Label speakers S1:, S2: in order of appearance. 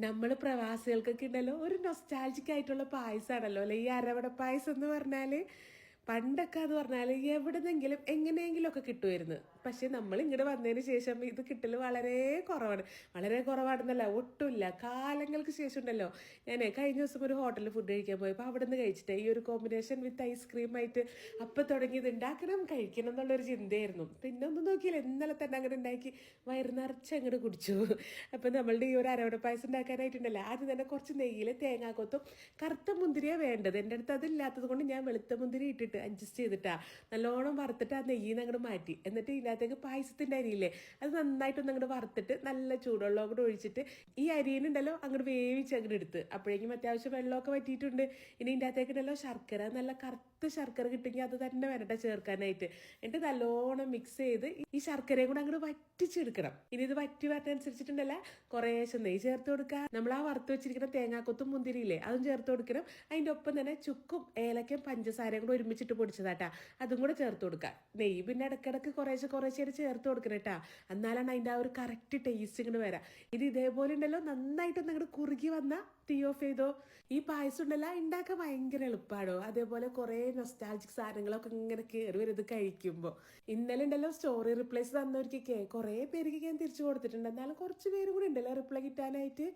S1: നമ്മൾ പ്രവാസികൾക്കൊക്കെ ഉണ്ടല്ലോ ഒരു നൊസ്റ്റാൾജിക് ആയിട്ടുള്ള പായസമാണല്ലോ അല്ലെ ഈ അരവട പായസം എന്ന് പറഞ്ഞാല്. പണ്ടൊക്കെ എന്ന് പറഞ്ഞാൽ എവിടുന്നെങ്കിലും എങ്ങനെയെങ്കിലും ഒക്കെ കിട്ടുമായിരുന്നു. പക്ഷെ നമ്മൾ ഇങ്ങോട്ട് വന്നതിന് ശേഷം ഇത് കിട്ടൽ വളരെ കുറവാണ്. വളരെ കുറവാണെന്നല്ല, ഒട്ടുമില്ല. കാലങ്ങൾക്ക് ശേഷം ഉണ്ടല്ലോ, ഞാൻ കഴിഞ്ഞ ദിവസം ഒരു ഹോട്ടലിൽ ഫുഡ് കഴിക്കാൻ പോയപ്പോൾ അവിടെ നിന്ന് കഴിച്ചിട്ട് ഈ ഒരു കോമ്പിനേഷൻ വിത്ത് ഐസ്ക്രീം ആയിട്ട് അപ്പം തുടങ്ങിയത് ഉണ്ടാക്കണം കഴിക്കണം എന്നുള്ളൊരു ചിന്തയായിരുന്നു. പിന്നെ ഒന്നും നോക്കിയില്ല, ഇന്നലെ തന്നെ അങ്ങനെ ഉണ്ടാക്കി വയറ് നിറച്ച് അങ്ങോട്ട് കുടിച്ചു. അപ്പം നമ്മളുടെ ഈ ഒരു അരവണ പായസം ഉണ്ടാക്കാനായിട്ടുണ്ടല്ലോ, ആദ്യം തന്നെ കുറച്ച് നെയ്യിൽ തേങ്ങാക്കൊത്തും കറുത്ത മുന്തിരിയാണ് വേണ്ടത്. എൻ്റെ അടുത്ത് അതില്ലാത്തത് കൊണ്ട് ഞാൻ വെളുത്ത മുന്തിരി ഇട്ടിട്ട് അഡ്ജസ്റ്റ് ചെയ്തിട്ടാ നല്ലോണം വറുത്തിട്ട് ആ നെയ്യിൽ അങ്ങോട്ട് മാറ്റി. എന്നിട്ട് ഇതിനകത്തേക്ക് പായസത്തിൻ്റെ അരിയില്ലേ, അത് നന്നായിട്ടൊന്ന് അങ്ങോട്ട് വറുത്തിട്ട് നല്ല ചൂടുവെള്ളം അങ്ങോട്ട് ഒഴിച്ചിട്ട് ഈ അരിയനുണ്ടല്ലോ അങ്ങോട്ട് വേവിച്ച് അങ്ങോട്ട് എടുത്ത്. അപ്പോഴേക്കും അത്യാവശ്യം വെള്ളമൊക്കെ വറ്റിയിട്ടുണ്ട്. ഇനി ഇതിൻ്റെ അകത്തേക്കുണ്ടല്ലോ ശർക്കര, നല്ല കറുത്ത ശർക്കര കിട്ടുമെങ്കിൽ അത് തന്നെ വരട്ടെ ചേർക്കാനായിട്ട്. എന്നിട്ട് നല്ലോണം മിക്സ് ചെയ്ത് ഈ ശർക്കരയും കൂടെ അങ്ങോട്ട് വറ്റിച്ചെടുക്കണം. ഇനി ഇത് വറ്റി വരട്ടനുസരിച്ചിട്ടുണ്ടല്ലോ കുറേശ്ശെ നെയ്യ് ചേർത്ത് കൊടുക്കുക. നമ്മൾ ആ വറുത്ത് വെച്ചിരിക്കുന്ന തേങ്ങാക്കൊത്തും മുന്തിരിയില്ലേ അതും ചേർത്ത് കൊടുക്കണം. അതിൻ്റെ ഒപ്പം തന്നെ ചുക്കും ഏലക്കയും പഞ്ചസാരയും കൂടെ ഒരുമിച്ചിട്ട് പൊടിച്ചതാട്ടാ, അതും കൂടെ ചേർത്ത് കൊടുക്കുക. നെയ്യ് പിന്നെ ഇടയ്ക്കിടയ്ക്ക് കുറേശ്ശെ ചേർത്ത് കൊടുക്കണം കേട്ടാ, എന്നാലാണ് അതിൻ്റെ ആ ഒരു കറക്റ്റ് ടേസ്റ്റ് ഇങ്ങോട്ട് വരാം. ഇത് ഇതേപോലെ ഉണ്ടല്ലോ നന്നായിട്ടൊന്ന് അങ്ങോട്ട് കുറുകി വന്നാൽ തീ ഓഫ് ചെയ്തോ. ഈ പായസം ഉണ്ടല്ലോ ഉണ്ടാക്കാൻ ഭയങ്കര എളുപ്പമാണോ. അതേപോലെ കുറേ നൊസ്റ്റാൾജിക് സാധനങ്ങളൊക്കെ ഇങ്ങനെ കയറി വരും ഇത് കഴിക്കുമ്പോൾ. ഇന്നലെ ഉണ്ടല്ലോ സ്റ്റോറി റിപ്ലൈസ് തന്നവർക്കൊക്കെ കുറേ പേർക്ക് ഞാൻ തിരിച്ചു കൊടുത്തിട്ടുണ്ട്. എന്നാലും കുറച്ച് പേര് കൂടി ഉണ്ടല്ലോ റിപ്ലൈ കിട്ടാനായിട്ട്.